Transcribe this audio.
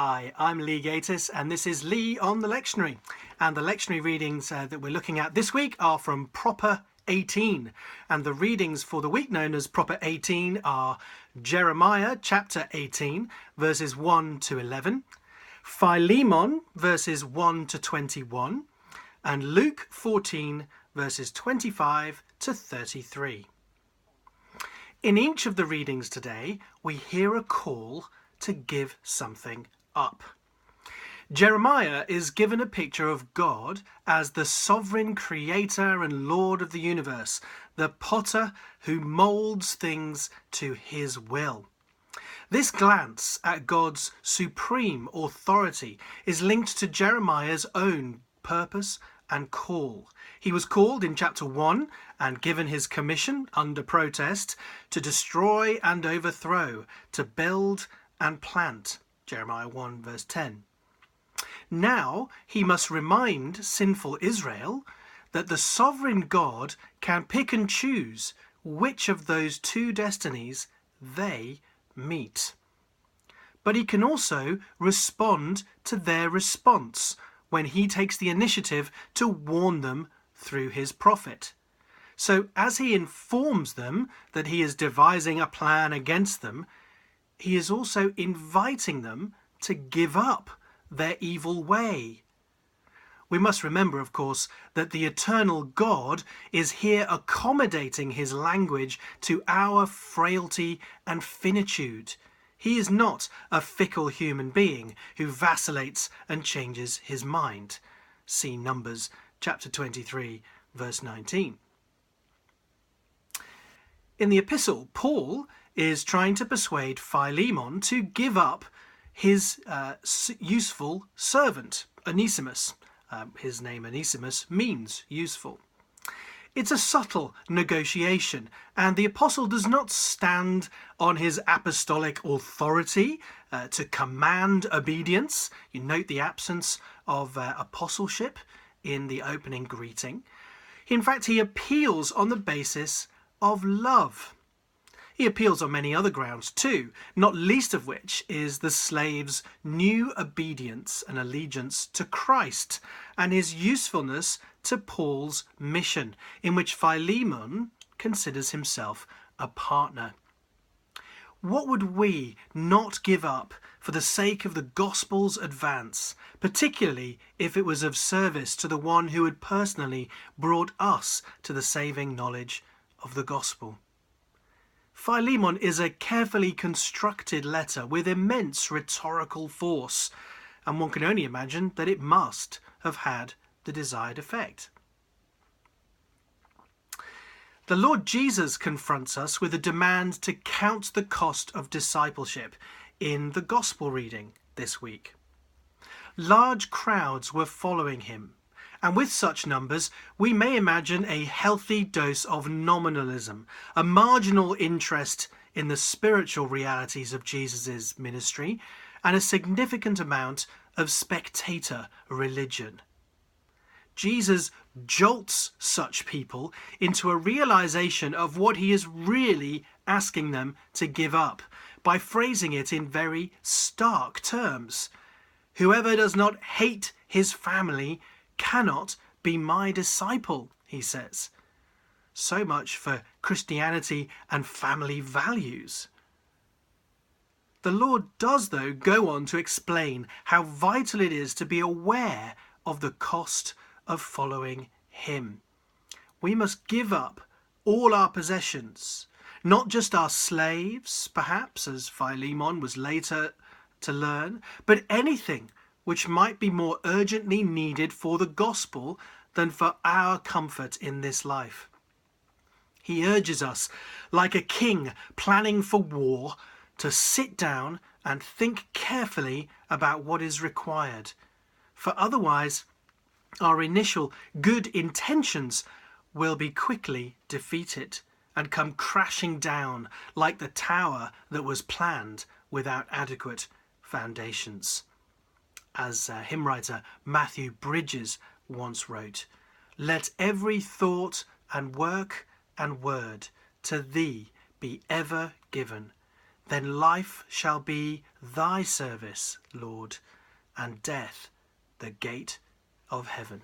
Hi, I'm Lee Gatiss, and this is Lee on the Lectionary. And the lectionary readings that we're looking at this week are from Proper 18. And the readings for the week known as Proper 18 are Jeremiah chapter 18, verses 1 to 11, Philemon, verses 1 to 21, and Luke 14, verses 25 to 33. In each of the readings today, we hear a call to give something up. Jeremiah is given a picture of God as the sovereign creator and Lord of the universe, the potter who molds things to his will. This glance at God's supreme authority is linked to Jeremiah's own purpose and call. He was called in chapter 1 and given his commission under protest to destroy and overthrow, to build and plant. Jeremiah 1 verse 10. Now he must remind sinful Israel that the sovereign God can pick and choose which of those two destinies they meet. But he can also respond to their response when he takes the initiative to warn them through his prophet. So as he informs them that he is devising a plan against them, he is also inviting them to give up their evil way. We must remember, of course, that the eternal God is here accommodating his language to our frailty and finitude. He is not a fickle human being who vacillates and changes his mind. See Numbers chapter 23, verse 19. In the epistle, Paul is trying to persuade Philemon to give up his useful servant, Onesimus. His name Onesimus means useful. It's a subtle negotiation, and the apostle does not stand on his apostolic authority to command obedience. You note the absence of apostleship in the opening greeting. In fact, he appeals on the basis of love. He appeals on many other grounds too, not least of which is the slave's new obedience and allegiance to Christ and his usefulness to Paul's mission, in which Philemon considers himself a partner. What would we not give up for the sake of the gospel's advance, particularly if it was of service to the one who had personally brought us to the saving knowledge of the gospel? Philemon is a carefully constructed letter with immense rhetorical force, and one can only imagine that it must have had the desired effect. The Lord Jesus confronts us with a demand to count the cost of discipleship in the gospel reading this week. Large crowds were following him, and with such numbers, we may imagine a healthy dose of nominalism, a marginal interest in the spiritual realities of Jesus' ministry, and a significant amount of spectator religion. Jesus jolts such people into a realization of what he is really asking them to give up by phrasing it in very stark terms. Whoever does not hate his family cannot be my disciple, he says. So much for Christianity and family values. The Lord does, though, go on to explain how vital it is to be aware of the cost of following him. We must give up all our possessions, not just our slaves, perhaps, as Philemon was later to learn, but anything which might be more urgently needed for the gospel than for our comfort in this life. He urges us, like a king planning for war, to sit down and think carefully about what is required, for otherwise our initial good intentions will be quickly defeated and come crashing down like the tower that was planned without adequate foundations. As hymn writer Matthew Bridges once wrote, "Let every thought and work and word to thee be ever given, Then life shall be thy service, Lord, and death the gate of heaven.